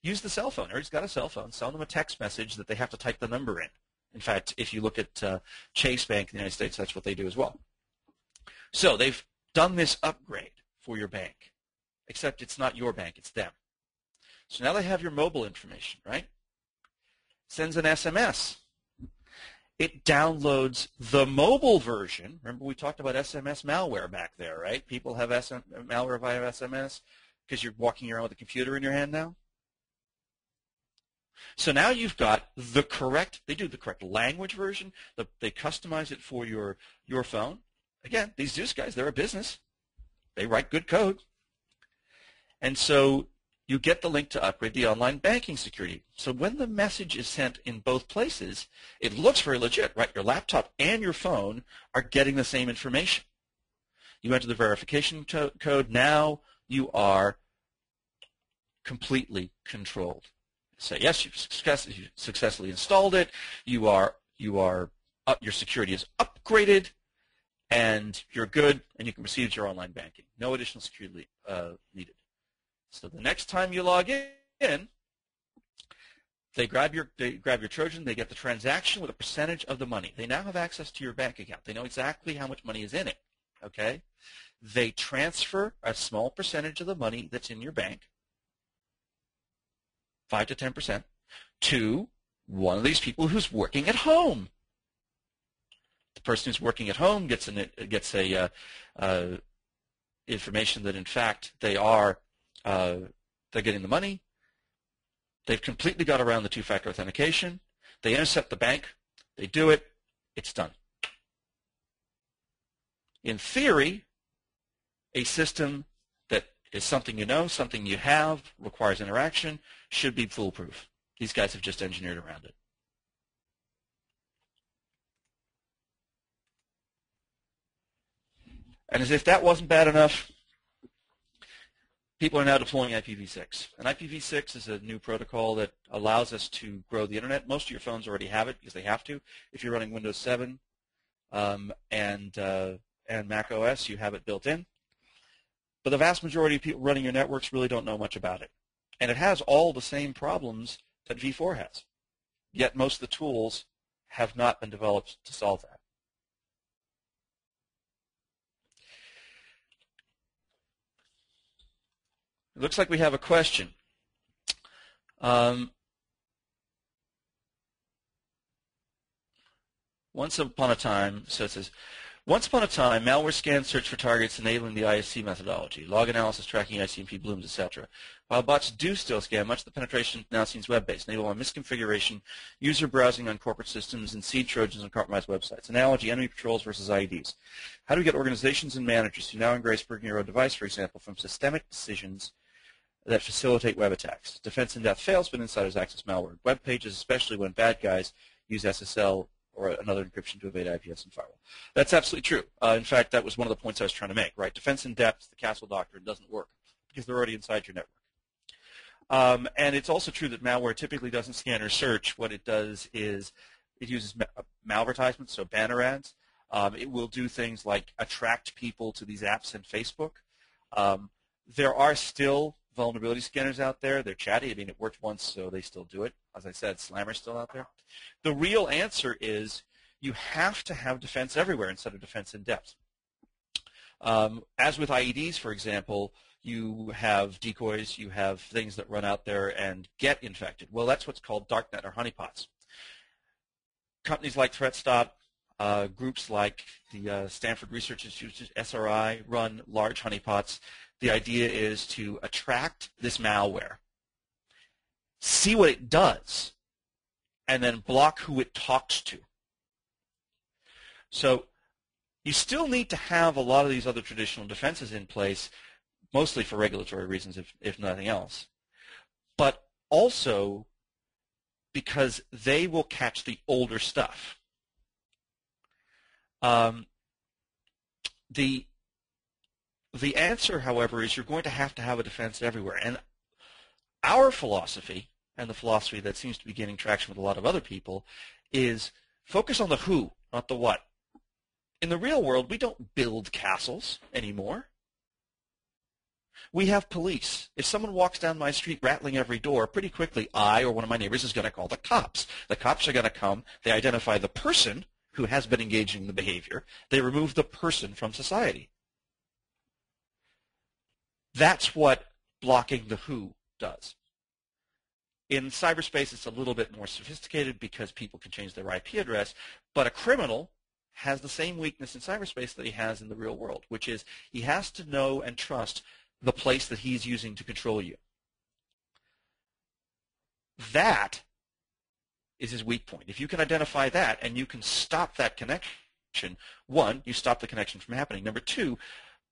use the cell phone. Everybody's got a cell phone. Send them a text message that they have to type the number in. In fact, if you look at Chase Bank in the United States, that's what they do as well. So they've done this upgrade for your bank, except it's not your bank, it's them. So now they have your mobile information, right? Sends an SMS. It downloads the mobile version. Remember we talked about SMS malware back there, right? People have malware via SMS because you're walking around with a computer in your hand now. So now you've got the correct, they do the correct language version, they customize it for your phone. Again, these Zeus guys, they're a business. They write good code. And so you get the link to upgrade the online banking security. So when the message is sent in both places, it looks very legit, right? Your laptop and your phone are getting the same information. You enter the verification code. Now you are completely controlled. Say yes, you've successfully installed it. Your security is upgraded, and you're good, and you can proceed with your online banking. No additional security needed. So the next time you log in, they grab your Trojan. They get the transaction with a percentage of the money. They now have access to your bank account. They know exactly how much money is in it. Okay, they transfer a small percentage of the money that's in your bank, 5 to 10%, to one of these people who's working at home. The person who's working at home gets information that in fact they're getting the money. They've completely got around the two-factor authentication. They intercept the bank. They do it. It's done. In theory, a system that is something you know, something you have, requires interaction, should be foolproof. These guys have just engineered around it. And as if that wasn't bad enough, people are now deploying IPv6. And IPv6 is a new protocol that allows us to grow the internet. Most of your phones already have it because they have to. If you're running Windows 7, and Mac OS, you have it built in. But the vast majority of people running your networks really don't know much about it. And it has all the same problems that v4 has. Yet most of the tools have not been developed to solve that. It looks like we have a question. Once upon a time, so it says, once upon a time, malware scans search for targets enabling the ISC methodology, log analysis, tracking ICMP blooms, etc. While bots do still scan, much of the penetration now seems web-based, enabled by misconfiguration, user browsing on corporate systems, and seed trojans on compromised websites. Analogy, enemy patrols versus IEDs. How do we get organizations and managers who now embrace bringing your own device, for example, from systemic decisions that facilitate web attacks? Defense in depth fails, but insiders access malware. Web pages, especially when bad guys use SSL or another encryption to evade IPS and firewall. That's absolutely true. In fact, that was one of the points I was trying to make, right? Defense in depth, the castle doctrine, doesn't work because they're already inside your network. And it's also true that malware typically doesn't scan or search. What it does is it uses malvertisements, so banner ads. It will do things like attract people to these apps in Facebook. There are still vulnerability scanners out there. They're chatty. I mean, it worked once, so they still do it. As I said, Slammer's still out there. The real answer is you have to have defense everywhere instead of defense in depth. As with IEDs, for example, you have decoys, you have things that run out there and get infected. Well, that's what's called darknet or honeypots. Companies like ThreatStop, groups like the Stanford Research Institute, SRI, run large honeypots. The idea is to attract this malware, see what it does, and then block who it talks to. So you still need to have a lot of these other traditional defenses in place, mostly for regulatory reasons, if nothing else, but also because they will catch the older stuff. The answer, however, is you're going to have a defense everywhere. And our philosophy, and the philosophy that seems to be gaining traction with a lot of other people, is focus on the who, not the what. In the real world, we don't build castles anymore. We have police. If someone walks down my street rattling every door, pretty quickly I or one of my neighbors is going to call the cops. The cops are going to come. They identify the person who has been engaging in the behavior. They remove the person from society. That's what blocking the who does. In cyberspace, it's a little bit more sophisticated because people can change their IP address, but a criminal has the same weakness in cyberspace that he has in the real world, which is he has to know and trust the place that he's using to control you. That is his weak point. If you can identify that and you can stop that connection, one, you stop the connection from happening. Number two,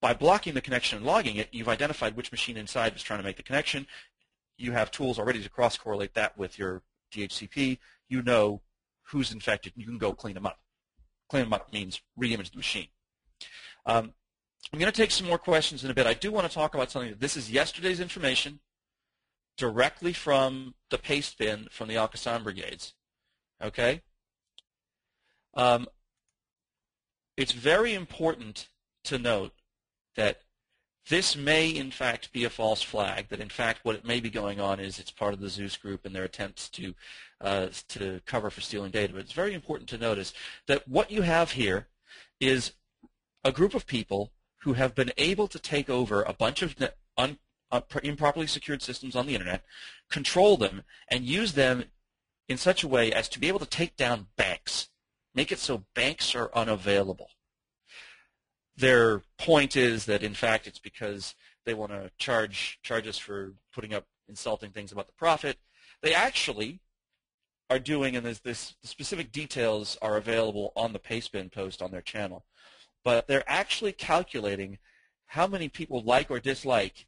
by blocking the connection and logging it, you've identified which machine inside was trying to make the connection. You have tools already to cross-correlate that with your DHCP. You know who's infected, and you can go clean them up. Clean them up means re-image the machine. I'm going to take some more questions in a bit. I do want to talk about something. This is yesterday's information directly from the paste bin from the Al-Qassam brigades. Okay? It's very important to note that this may, in fact, be a false flag, that, in fact, what it may be going on is it's part of the Zeus group and their attempts to cover for stealing data. But it's very important to notice that what you have here is a group of people who have been able to take over a bunch of improperly secured systems on the Internet, control them, and use them in such a way as to be able to take down banks, make it so banks are unavailable. Their point is that, in fact, it's because they want to charge us for putting up insulting things about the Prophet. They actually are doing, and the specific details are available on the Pastebin post on their channel, but they're actually calculating how many people like or dislike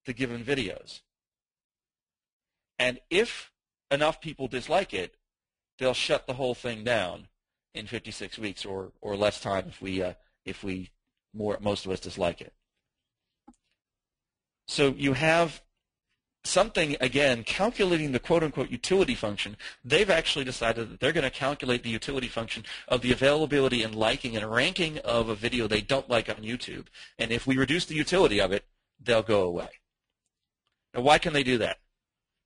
the given videos. And if enough people dislike it, they'll shut the whole thing down in 56 weeks or less time if most of us dislike it. So you have something, again, calculating the quote-unquote utility function. They've actually decided that they're going to calculate the utility function of the availability and liking and ranking of a video they don't like on YouTube. And if we reduce the utility of it, they'll go away. Now, why can they do that?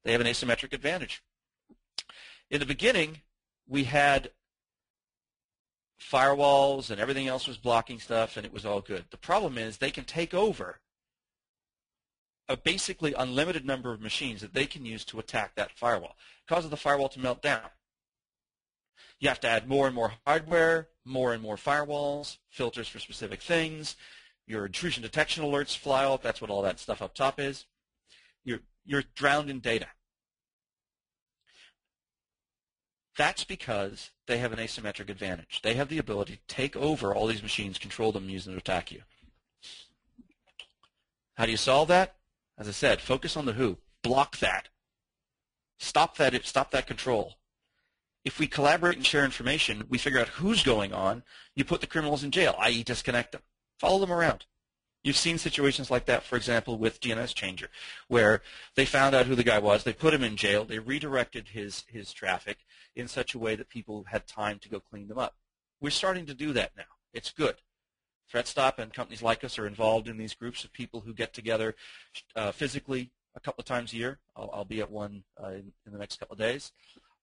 They have an asymmetric advantage. In the beginning, we had firewalls and everything else was blocking stuff, and it was all good. The problem is they can take over a basically unlimited number of machines that they can use to attack that firewall, causes the firewall to melt down. You have to add more and more hardware, more and more firewalls, filters for specific things. Your intrusion detection alerts fly off. That's what all that stuff up top is. You're drowned in data. That's because they have an asymmetric advantage. They have the ability to take over all these machines, control them, and use them to attack you. How do you solve that? As I said, focus on the who. Block that. Stop that control. If we collaborate and share information, we figure out who's going on. You put the criminals in jail, i.e. disconnect them. Follow them around. You've seen situations like that, for example, with DNS Changer, where they found out who the guy was, they put him in jail, they redirected his traffic in such a way that people had time to go clean them up. We're starting to do that now. It's good. ThreatStop and companies like us are involved in these groups of people who get together physically a couple of times a year. I'll be at one in the next couple of days,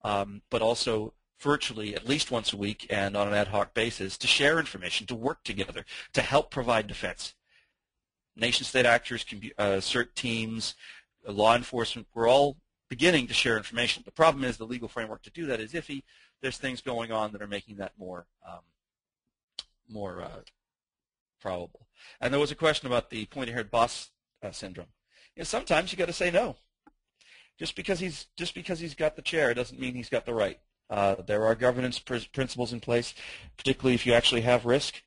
but also virtually at least once a week and on an ad hoc basis to share information, to work together, to help provide defense. Nation-state actors, CERT teams, law enforcement, we're all beginning to share information. The problem is the legal framework to do that is iffy. There's things going on that are making that more probable. And there was a question about the pointy-haired boss syndrome. You know, sometimes you got to say no. Just because he's got the chair doesn't mean he's got the right. There are governance principles in place, particularly if you actually have risk.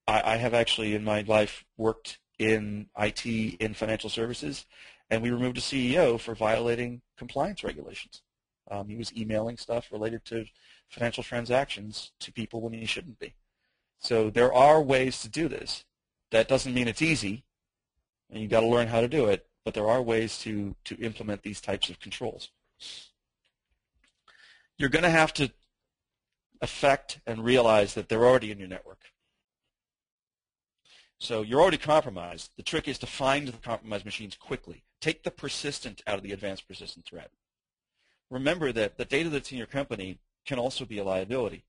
I have actually in my life worked in IT in financial services, and we removed a CEO for violating compliance regulations. He was emailing stuff related to financial transactions to people when he shouldn't be. So there are ways to do this. That doesn't mean it's easy, and you've got to learn how to do it, but there are ways to implement these types of controls. You're going to have to affect and realize that they're already in your network. So you're already compromised. The trick is to find the compromised machines quickly. Take the persistent out of the advanced persistent threat. Remember that the data that's in your company can also be a liability.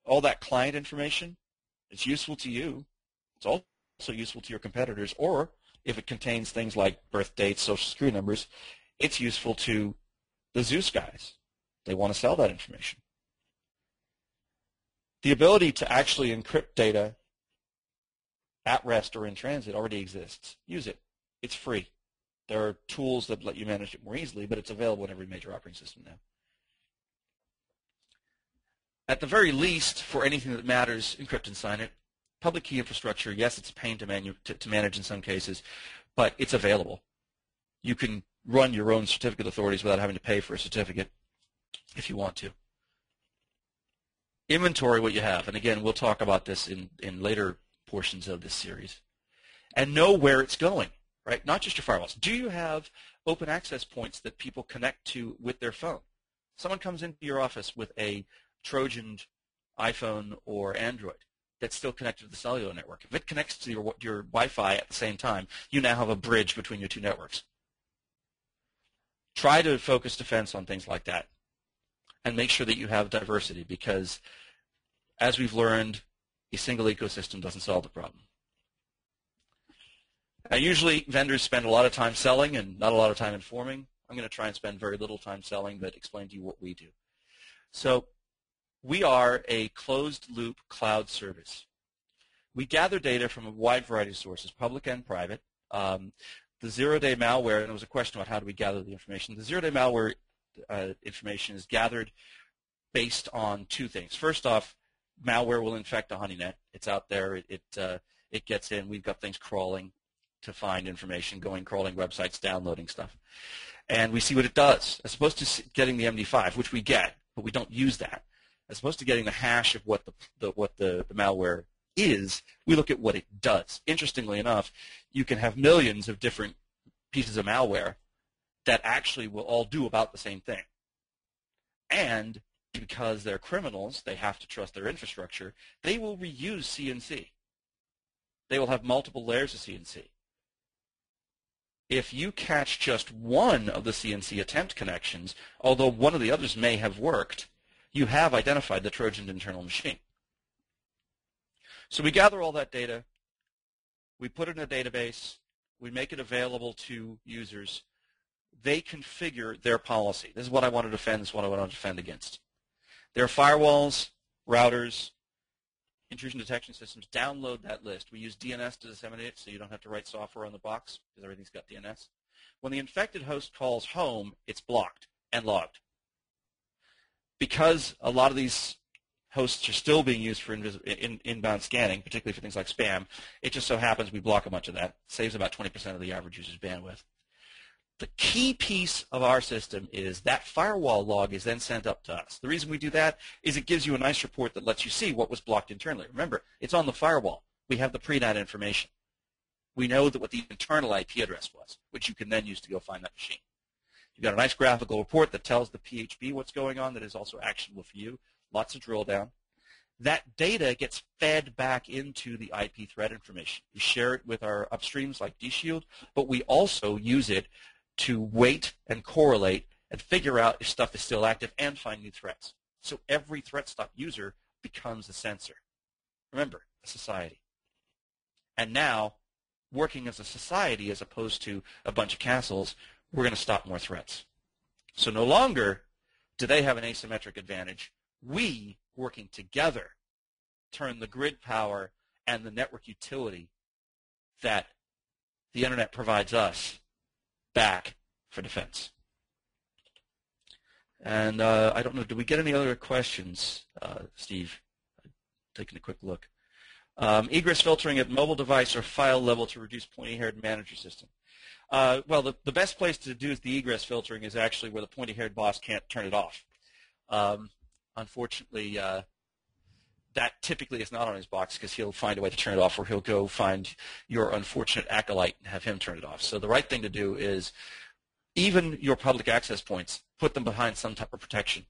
All that client information, it's useful to you. It's also useful to your competitors. Or if it contains things like birth dates, social security numbers, it's useful to the Zeus guys. They want to sell that information. The ability to actually encrypt data at rest or in transit already exists. Use it. It's free. There are tools that let you manage it more easily, but it's available in every major operating system now. At the very least, for anything that matters, encrypt and sign it. Public key infrastructure, yes, it's a pain to manage in some cases, but it's available. You can run your own certificate authorities without having to pay for a certificate if you want to. Inventory what you have, and again, we'll talk about this in later portions of this series, and know where it's going, right? Not just your firewalls. Do you have open access points that people connect to with their phone? Someone comes into your office with a Trojaned iPhone or Android that's still connected to the cellular network. If it connects to your Wi-Fi at the same time, you now have a bridge between your two networks. Try to focus defense on things like that and make sure that you have diversity because, as we've learned, a single ecosystem doesn't solve the problem. Now, usually vendors spend a lot of time selling and not a lot of time informing. I'm going to try and spend very little time selling, but explain to you what we do. So we are a closed-loop cloud service. We gather data from a wide variety of sources, public and private. The zero-day malware, and there was a question about how do we gather the information. The zero-day malware information is gathered based on two things. First off, malware will infect a honeynet. It's out there. It gets in. We've got things crawling to find information, crawling websites, downloading stuff. And we see what it does. As opposed to getting the MD5, which we get, but we don't use that. As opposed to getting the hash of what the malware is, we look at what it does. Interestingly enough, you can have millions of different pieces of malware that actually will all do about the same thing. And because they're criminals, they have to trust their infrastructure, they will reuse CNC. They will have multiple layers of CNC. If you catch just one of the CNC attempt connections, although one of the others may have worked, you have identified the Trojan internal machine. So we gather all that data, we put it in a database, we make it available to users. They configure their policy. This is what I want to defend, this is what I want to defend against. Their firewalls, routers, intrusion detection systems download that list. We use DNS to disseminate it so you don't have to write software on the box because everything's got DNS. When the infected host calls home, it's blocked and logged. Because a lot of these hosts are still being used for inbound scanning, particularly for things like spam, it just so happens we block a bunch of that. Saves about 20% of the average user's bandwidth. The key piece of our system is that firewall log is then sent up to us. The reason we do that is it gives you a nice report that lets you see what was blocked internally. Remember, it's on the firewall. We have the pre-NAT information. We know that what the internal IP address was, which you can then use to go find that machine. You've got a nice graphical report that tells the PHP what's going on that is also actionable for you. Lots of drill down. That data gets fed back into the IP threat information. We share it with our upstreams like DShield, but we also use it to weight and correlate and figure out if stuff is still active and find new threats. So every threat stop user becomes a sensor. Remember, a society. And now, working as a society as opposed to a bunch of castles, we're going to stop more threats. So no longer do they have an asymmetric advantage. We, working together, turn the grid power and the network utility that the Internet provides us back for defense. And I don't know, do we get any other questions, Steve? Taking a quick look. Egress filtering at mobile device or file level to reduce pointy-haired manager system. Well, the best place to do the egress filtering is actually where the pointy-haired boss can't turn it off. Unfortunately, that typically is not on his box because he'll find a way to turn it off, or he'll go find your unfortunate acolyte and have him turn it off. So the right thing to do is even your public access points, put them behind some type of protection.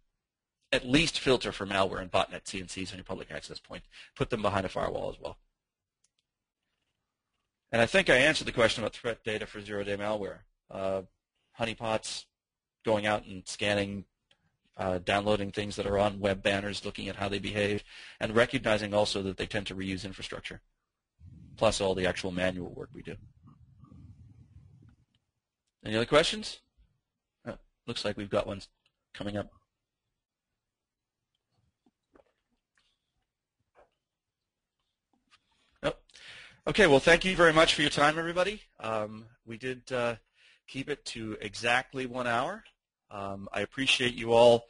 At least filter for malware and botnet CNCs on your public access point. Put them behind a firewall as well. And I think I answered the question about threat data for zero-day malware. Honeypots, going out and scanning, downloading things that are on web banners, looking at how they behave, and recognizing also that they tend to reuse infrastructure, plus all the actual manual work we do. Any other questions? Oh, looks like we've got one coming up. Okay, well, thank you very much for your time, everybody. We did keep it to exactly 1 hour. I appreciate you all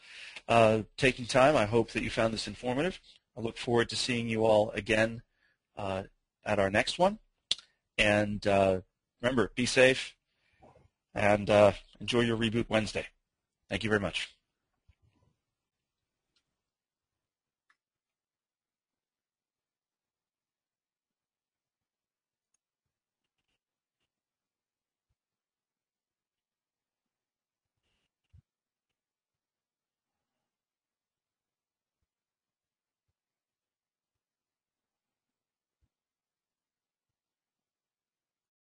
taking time. I hope that you found this informative. I look forward to seeing you all again at our next one. And remember, be safe and enjoy your Reboot Wednesday. Thank you very much.